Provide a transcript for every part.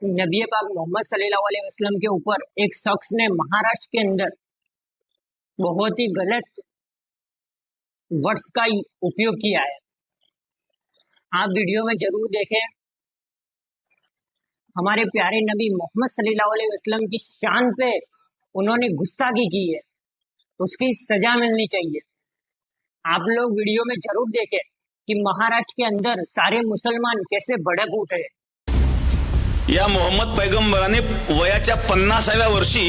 नबी पाक मोहम्मद सल्लल्लाहु अलैहि वसल्लम के ऊपर एक शख्स ने महाराष्ट्र के अंदर बहुत ही गलत वर्ड्स का उपयोग किया है। आप वीडियो में जरूर देखें। हमारे प्यारे नबी मोहम्मद सल्लल्लाहु अलैहि वसल्लम की शान पे उन्होंने गुस्ताखी की है, उसकी सजा मिलनी चाहिए। आप लोग वीडियो में जरूर देखें कि महाराष्ट्र के अंदर सारे मुसलमान कैसे भड़क उठे। या मोहम्मद पैगंबराने वयाच्या 50व्या वर्षी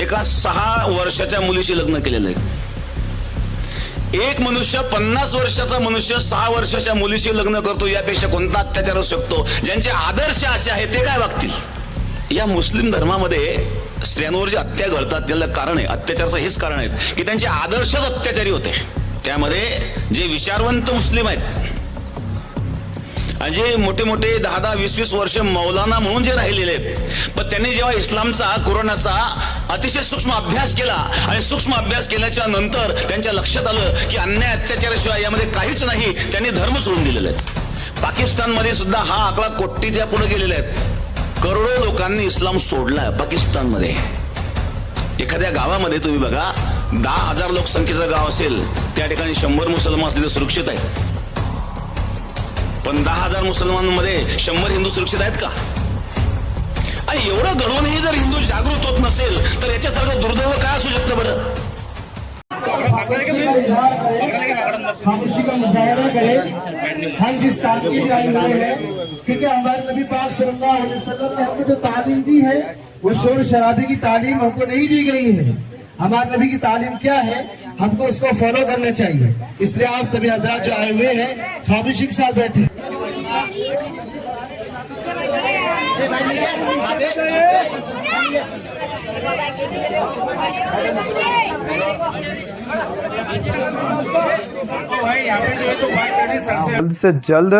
एका 6 वर्षाच्या मुलीशी लग्न केलेलं आहे। एक मनुष्य 50 वर्षाचा मनुष्य 6 वर्षाच्या मुलीशी लग्न करतो, यापेक्षा कोणता अत्याचार असू शकतो? ज्यांचे आदर्श असे आहेत ते काय वागतील? या मुस्लिम धर्मामध्ये स्त्रियांवर जे अत्याचार घडतात त्याला कारण आहे, अत्याचाराचं हेच कारण आहे की त्यांचे आदर्शच अत्याचारी होते। त्यामध्ये जे विचारवंत मुस्लिम आहेत आणि जे मोठे मोठे 10-20 वर्ष मौलाना म्हणून जे राहिलेले आहेत, पण त्यांनी जेव्हा इस्लामचा कुराणाचा अतिशय सूक्ष्म अभ्यास केला आणि सूक्ष्म अभ्यास केल्याच्या नंतर त्यांच्या लक्षात आलं की अन्याय अत्याचाराशिवाय यामध्ये काहीच नाही, त्यांनी धर्म सोडून दिलेले आहेत। पाकिस्तानमध्ये सुद्धा हा आकडा कोटीच्या पुढे गेलेला आहे। करोडो लोकांनी इस्लाम सोडलाय पाकिस्तानमध्ये। एखाद्या गावामध्ये तुम्ही बघा, 10,000 लोकसंख्येचं गाव असेल, त्या ठिकाणी 100 मुसलमान असले तर सुरक्षित आहे, पण 10,000 मुसलमानांमध्ये 100 हिंदू सुरक्षित आहेत का? आणि एवढं घडवूनही जर हिंदू जागृत होत नसेल तर याच्यासारखं दुर्दैव काय असू शकतं बरं? खामोशी का मुजाहरा करें। हम जिस तालीम की लाइन में है, क्योंकि हमारे नबी पाक सल्लल्लाहु अलैहि वसल्लम ने हमको जो तालीम दी है वो शोर शराबे की तालीम हमको नहीं दी गई है। हमारे नबी की तालीम क्या है, हमको उसको फॉलो करना चाहिए। इसलिए आप सभी हजरात जो आए हुए हैं खामोशी के साथ बैठे। जल्द से जल्द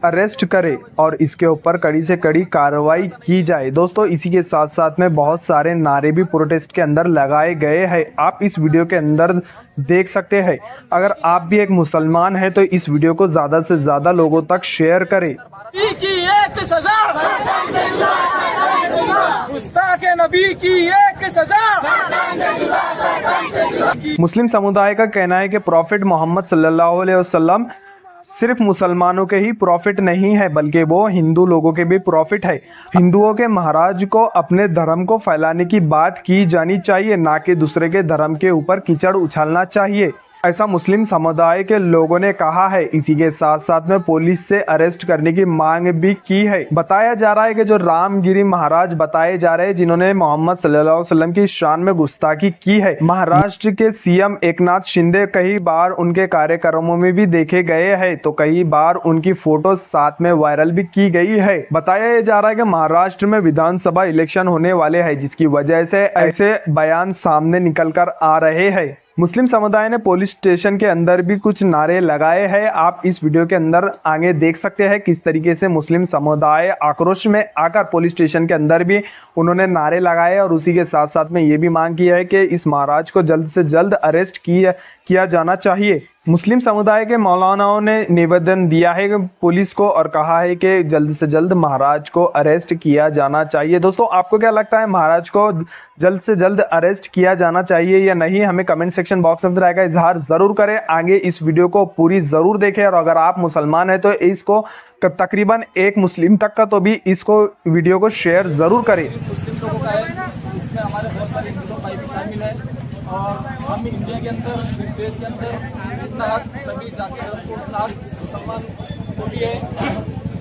अरेस्ट करे और इसके ऊपर कड़ी से कड़ी कार्रवाई की जाए। दोस्तों, इसी के साथ साथ में बहुत सारे नारे भी प्रोटेस्ट के अंदर लगाए गए हैं। आप इस वीडियो के अंदर देख सकते हैं। अगर आप भी एक मुसलमान हैं तो इस वीडियो को ज़्यादा से ज़्यादा लोगों तक शेयर करें। मुस्लिम समुदाय का कहना है कि प्रॉफिट मोहम्मद सल्लल्लाहु अलैहि वसल्लम सिर्फ मुसलमानों के ही प्रॉफिट नहीं है, बल्कि वो हिंदू लोगों के भी प्रॉफिट है। हिंदुओं के महाराज को अपने धर्म को फैलाने की बात की जानी चाहिए, ना कि दूसरे के धर्म के ऊपर कीचड़ उछालना चाहिए, ऐसा मुस्लिम समुदाय के लोगों ने कहा है। इसी के साथ साथ में पुलिस से अरेस्ट करने की मांग भी की है। बताया जा रहा है कि जो रामगिरी महाराज बताए जा रहे हैं, जिन्होंने मोहम्मद सल्लल्लाहु अलैहि वसल्लम की शान में गुस्ताखी की है, महाराष्ट्र के सीएम एकनाथ शिंदे कई बार उनके कार्यक्रमों में भी देखे गए हैं, तो कई बार उनकी फोटो साथ में वायरल भी की गई है। बताया जा रहा है कि महाराष्ट्र में विधानसभा इलेक्शन होने वाले हैं, जिसकी वजह से ऐसे बयान सामने निकल कर आ रहे हैं। मुस्लिम समुदाय ने पुलिस स्टेशन के अंदर भी कुछ नारे लगाए हैं। आप इस वीडियो के अंदर आगे देख सकते हैं किस तरीके से मुस्लिम समुदाय आक्रोश में आकर पुलिस स्टेशन के अंदर भी उन्होंने नारे लगाए और उसी के साथ साथ में ये भी मांग की है कि इस महाराज को जल्द से जल्द अरेस्ट किया जाना चाहिए। मुस्लिम समुदाय के मौलानाओं ने निवेदन दिया है पुलिस को और कहा है कि जल्द से जल्द महाराज को अरेस्ट किया जाना चाहिए। दोस्तों, आपको क्या लगता है, महाराज को जल्द से जल्द अरेस्ट किया जाना चाहिए या नहीं? हमें कमेंट सेक्शन बॉक्स में राय का इजहार जरूर करें। आगे इस वीडियो को पूरी जरूर देखें और अगर आप मुसलमान हैं तो इसको तकरीबन एक मुस्लिम तक का तो भी इसको वीडियो को शेयर जरूर करें। मुस्लिम लोगों का है, इसमें हमारे बहुत सारे हिंदू भाई भी शामिल है और हम इंडिया के अंदर, इस देश के अंदर इतना सभी जाति धर्म को इतना मुसलमान को भी है।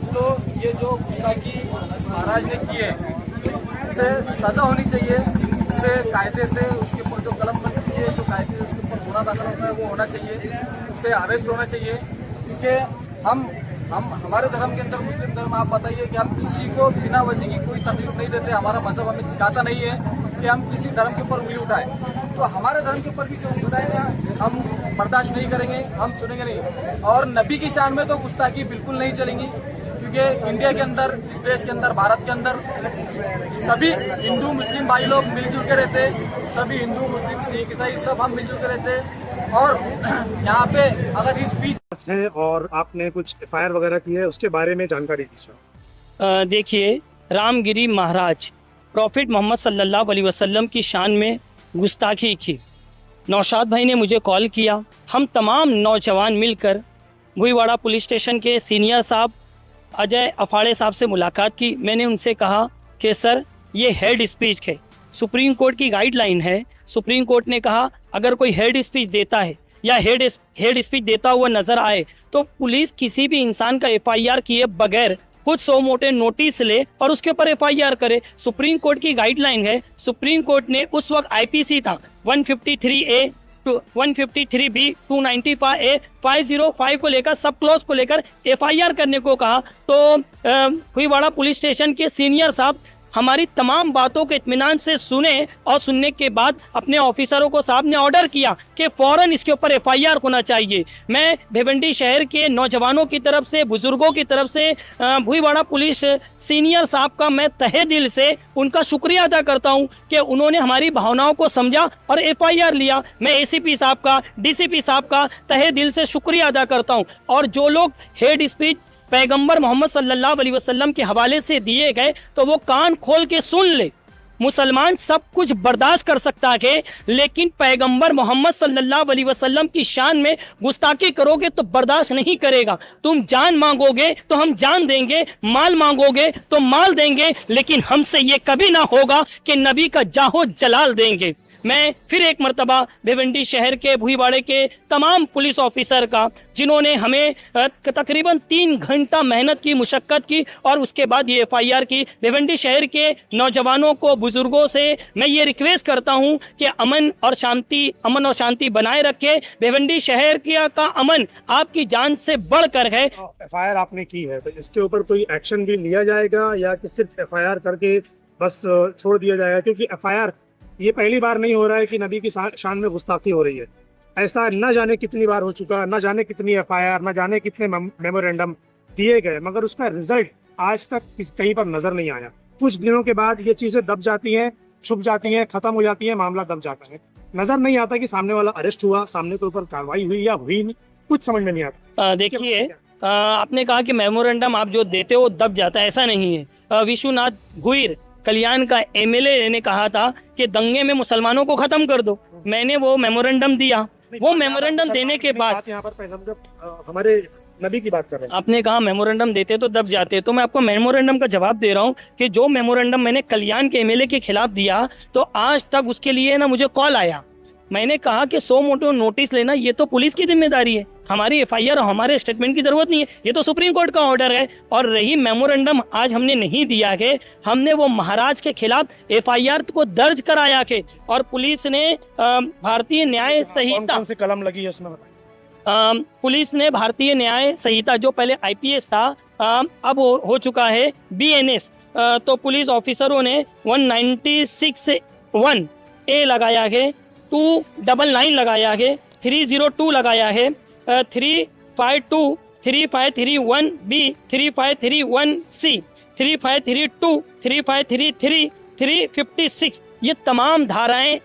तो ये जो गुस्ताखी महाराज ने की है, इसे सजा होनी चाहिए। इसे कायदे से उसके ऊपर जो कलम बनती है, जो कायदे से उसके ऊपर गुनाह दाखिल होता है वो होना चाहिए, उसे अरेस्ट होना चाहिए। क्योंकि हम हमारे धर्म के अंदर, मुस्लिम धर्म, आप बताइए कि हम किसी को बिना वजह की कोई तकलीफ नहीं देते। हमारा मजहब हमें सिखाता नहीं है कि हम किसी धर्म के ऊपर उंगली उठाएं। तो हमारे धर्म के ऊपर भी जो उठाएगा हम बर्दाश्त नहीं करेंगे, हम सुनेंगे नहीं। और नबी की शान में तो गुस्ताखी बिल्कुल नहीं चलेंगी, क्योंकि इंडिया के अंदर, इस देश के अंदर, भारत के अंदर सभी हिंदू मुस्लिम भाई लोग मिलजुल के रहते। सभी हिंदू मुस्लिम सिख ईसाई सब हम मिलजुल के रहते। और यहाँ पे अगर इस बीच है और आपने कुछ एफआईआर वगैरह की है, उसके बारे में जानकारी दीजिए। देखिए, रामगिरी महाराज प्रॉफिट मोहम्मद सल्लल्लाहु अलैहि वसल्लम की शान में गुस्ताखी की। नौशाद भाई ने मुझे कॉल किया, हम तमाम नौजवान मिलकर भुईवाड़ा पुलिस स्टेशन के सीनियर साहब अजय अफाड़े साहब से मुलाकात की। मैंने उनसे कहा कि सर ये हेड स्पीच है, सुप्रीम कोर्ट की गाइडलाइन है। सुप्रीम कोर्ट ने कहा अगर कोई हेड स्पीच देता है या हेड स्पीच देता हुआ नजर आए तो पुलिस किसी भी इंसान का FIR किए बगैर खुद सो मोटे नोटिस ले और उसके ऊपर FIR करे। सुप्रीम कोर्ट की गाइडलाइन है। सुप्रीम कोर्ट ने उस वक्त IPC था 153A 153B 295A 505 को लेकर सब क्लॉज को लेकर FIR करने को कहा। तो भुईवाड़ा पुलिस स्टेशन के सीनियर साहब हमारी तमाम बातों को इत्मीनान से सुने और सुनने के बाद अपने ऑफिसरों को साहब ने ऑर्डर किया कि फौरन इसके ऊपर FIR होना चाहिए। मैं भिवंडी शहर के नौजवानों की तरफ से, बुजुर्गों की तरफ से भुईवाड़ा पुलिस सीनियर साहब का मैं तहे दिल से उनका शुक्रिया अदा करता हूं कि उन्होंने हमारी भावनाओं को समझा और FIR लिया। मैं ACP साहब का, DCP साहब का तहे दिल से शुक्रिया अदा करता हूं। और जो लोग हेड स्पीच पैगंबर मोहम्मद सल्लल्लाहु अलैहि वसल्लम के हवाले से दिए गए तो वो कान खोल के सुन ले। मुसलमान सब कुछ बर्दाश्त कर सकता है, लेकिन पैगंबर मोहम्मद सल्लल्लाहु अलैहि वसल्लम की शान में गुस्ताखी करोगे तो बर्दाश्त नहीं करेगा। तुम जान मांगोगे तो हम जान देंगे, माल मांगोगे तो माल देंगे, लेकिन हमसे ये कभी ना होगा कि नबी का जाहो जलाल देंगे। मैं फिर एक मर्तबा भिवंडी शहर के भुईवाड़े के तमाम पुलिस ऑफिसर का, जिन्होंने हमें तकरीबन 3 घंटा मेहनत की, मुशक्क़त की और उसके बाद ये FIR की, भिवंडी शहर के नौजवानों को, बुजुर्गों से मैं ये रिक्वेस्ट करता हूँ कि अमन और शांति बनाए रखे। भिवंडी शहर का अमन आपकी जान से बढ़कर है। FIR आपने की है तो इसके ऊपर कोई एक्शन भी लिया जाएगा या कि सिर्फ FIR करके बस छोड़ दिया जाएगा? क्योंकि FIR ये पहली बार नहीं हो रहा है कि नबी की शान में गुस्ताखी हो रही है। ऐसा न जाने कितनी बार हो चुका, न जाने कितनी FIR, न जाने कितने मेमोरेंडम दिए गए, मगर उसका रिजल्ट आज तक कहीं पर नजर नहीं आया। कुछ दिनों के बाद ये चीजें दब जाती हैं, छुप जाती हैं, खत्म हो जाती है, मामला दब जाता है। नजर नहीं आता कि सामने वाला अरेस्ट हुआ, सामने के ऊपर कार्रवाई हुई या हुई नहीं, कुछ समझ में नहीं आता। देखिए, आपने कहा कि मेमोरेंडम आप जो देते हो दब जाता है, ऐसा नहीं है। विश्वनाथ भुईर कल्याण का MLA ने कहा था कि दंगे में मुसलमानों को खत्म कर दो। मैंने वो मेमोरेंडम दिया। वो मेमोरेंडम देने के बाद यहाँ पर हमारे नबी की बात कर रहे हैं। आपने कहा मेमोरेंडम देते तो दब जाते, तो मैं आपको मेमोरेंडम का जवाब दे रहा हूँ कि जो मेमोरेंडम मैंने कल्याण के MLA के खिलाफ दिया तो आज तक उसके लिए ना मुझे कॉल आया। मैंने कहा कि 100 मोटो नोटिस लेना ये तो पुलिस की जिम्मेदारी है, हमारी FIR और हमारे स्टेटमेंट की जरूरत नहीं है, ये तो सुप्रीम कोर्ट का ऑर्डर है। और रही मेमोरेंडम आज हमने नहीं दिया है, हमने वो महाराज के खिलाफ FIR को दर्ज कराया के और पुलिस ने भारतीय न्याय संहिता, कौन सी कलम लगी है उसमें? पुलिस ने भारतीय न्याय संहिता जो पहले IPS था अब हो चुका है BNS, तो पुलिस ऑफिसरों ने 196(1)A लगाया है, 299 लगाया है, 302 लगाया है, 352, 3531B, 3531C, 3532, 3533, 356 ये तमाम धाराएं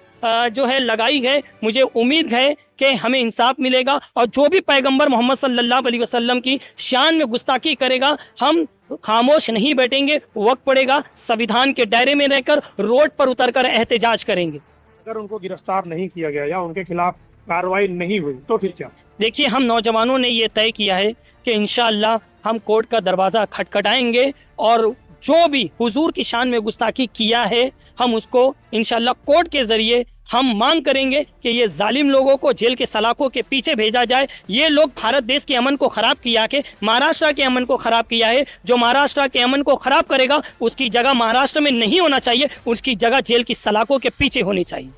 जो है लगाई है। मुझे उम्मीद है कि हमें इंसाफ मिलेगा और जो भी पैगंबर मोहम्मद सल्लल्लाहु अलैहि वसल्लम की शान में गुस्ताखी करेगा हम खामोश नहीं बैठेंगे। वक्त पड़ेगा संविधान के दायरे में रहकर रोड पर उतरकर एहतजाज करेंगे। अगर उनको गिरफ्तार नहीं किया गया या उनके खिलाफ कार्रवाई नहीं हुई तो फिर क्या? देखिए, हम नौजवानों ने ये तय किया है कि इंशाअल्लाह हम कोर्ट का दरवाज़ा खटखटाएंगे और जो भी हुजूर की शान में गुस्ताखी किया है हम उसको इंशाअल्लाह कोर्ट के ज़रिए हम मांग करेंगे कि ये जालिम लोगों को जेल के सलाखों के पीछे भेजा जाए। ये लोग भारत देश के अमन को ख़राब किया के महाराष्ट्र के अमन को ख़राब किया है। जो महाराष्ट्र के अमन को ख़राब करेगा उसकी जगह महाराष्ट्र में नहीं होना चाहिए, उसकी जगह जेल की सलाखों के पीछे होनी चाहिए।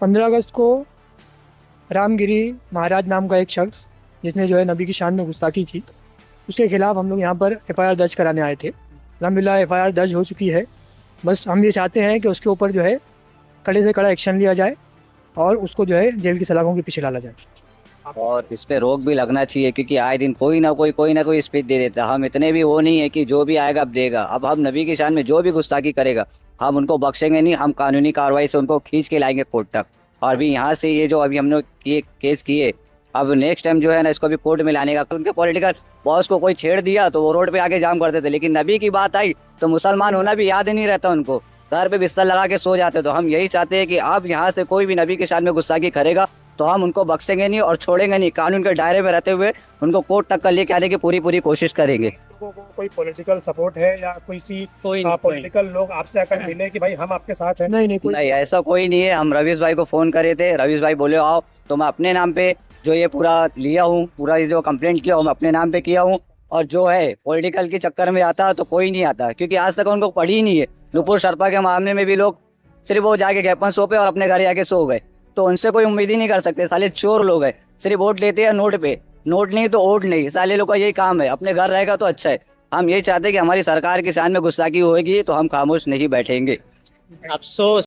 15 अगस्त को रामगिरी महाराज नाम का एक शख्स जिसने जो है नबी की शान में गुस्ताखी की, उसके खिलाफ हम लोग यहाँ पर FIR दर्ज कराने आए थे। अल्हम्दुलिल्लाह FIR दर्ज हो चुकी है। बस हम ये चाहते हैं कि उसके ऊपर जो है कड़े से कड़ा एक्शन लिया जाए और उसको जो है जेल की सलाखों के पीछे डाला जाए। और इस पे रोक भी लगना चाहिए क्योंकि आए दिन कोई ना कोई स्पीच दे देता। हम इतने भी वो नहीं है कि जो भी आएगा अब देगा। अब हम नबी की शान में जो भी गुस्ताखी करेगा हम उनको बख्शेंगे नहीं, हम कानूनी कार्रवाई से उनको खींच के लाएंगे कोर्ट तक। और भी यहाँ से ये जो अभी हम लोग केस किए अब नेक्स्ट टाइम जो है ना इसको भी कोर्ट में लाने का, उनके पॉलिटिकल बॉस को कोई छेड़ दिया तो वो रोड पे आके जाम करते थे, लेकिन नबी की बात आई तो मुसलमान होना भी याद ही नहीं रहता उनको, घर पे बिस्तर लगा के सो जाते। तो हम यही चाहते हैं कि अब यहाँ से कोई भी नबी के शान में गुस्ताखी करेगा तो हम उनको बख्शेंगे नहीं और छोड़ेंगे नहीं, कानून के दायरे में रहते हुए उनको कोर्ट तक का लेके आने की पूरी कोशिश करेंगे। लोगों को कोई पॉलिटिकल सपोर्ट है या कोई पॉलिटिकल लोग आपसे आकर मिले कि भाई हम आपके साथ हैं? नहीं कोई नहीं, ऐसा कोई नहीं है। हम रवीश भाई को फोन करे थे, रवीश भाई बोले आओ, तो मैं अपने नाम पे जो ये पूरा लिया हूँ, पूरा ये जो कंप्लेंट किया हूँ मैं अपने नाम पे किया हूँ। और जो है पॉलिटिकल के चक्कर में आता तो कोई नहीं आता, क्योंकि आज तक उनको पढ़ी ही नहीं है। नुपुर शर्मा के मामले में भी लोग सिर्फ वो जाके ज्ञापन सौंपे और अपने घर जाके सो गए, तो उनसे कोई उम्मीद ही नहीं कर सकते। साले चोर लोग हैं, सिर्फ वोट लेते हैं नोट पे, नोट नहीं तो वोट नहीं। साले लोग का यही काम है, अपने घर रहेगा तो अच्छा है। हम यही चाहते हैं कि हमारी सरकार की शान में गुस्ताखी होगी तो हम खामोश नहीं बैठेंगे। अफसोस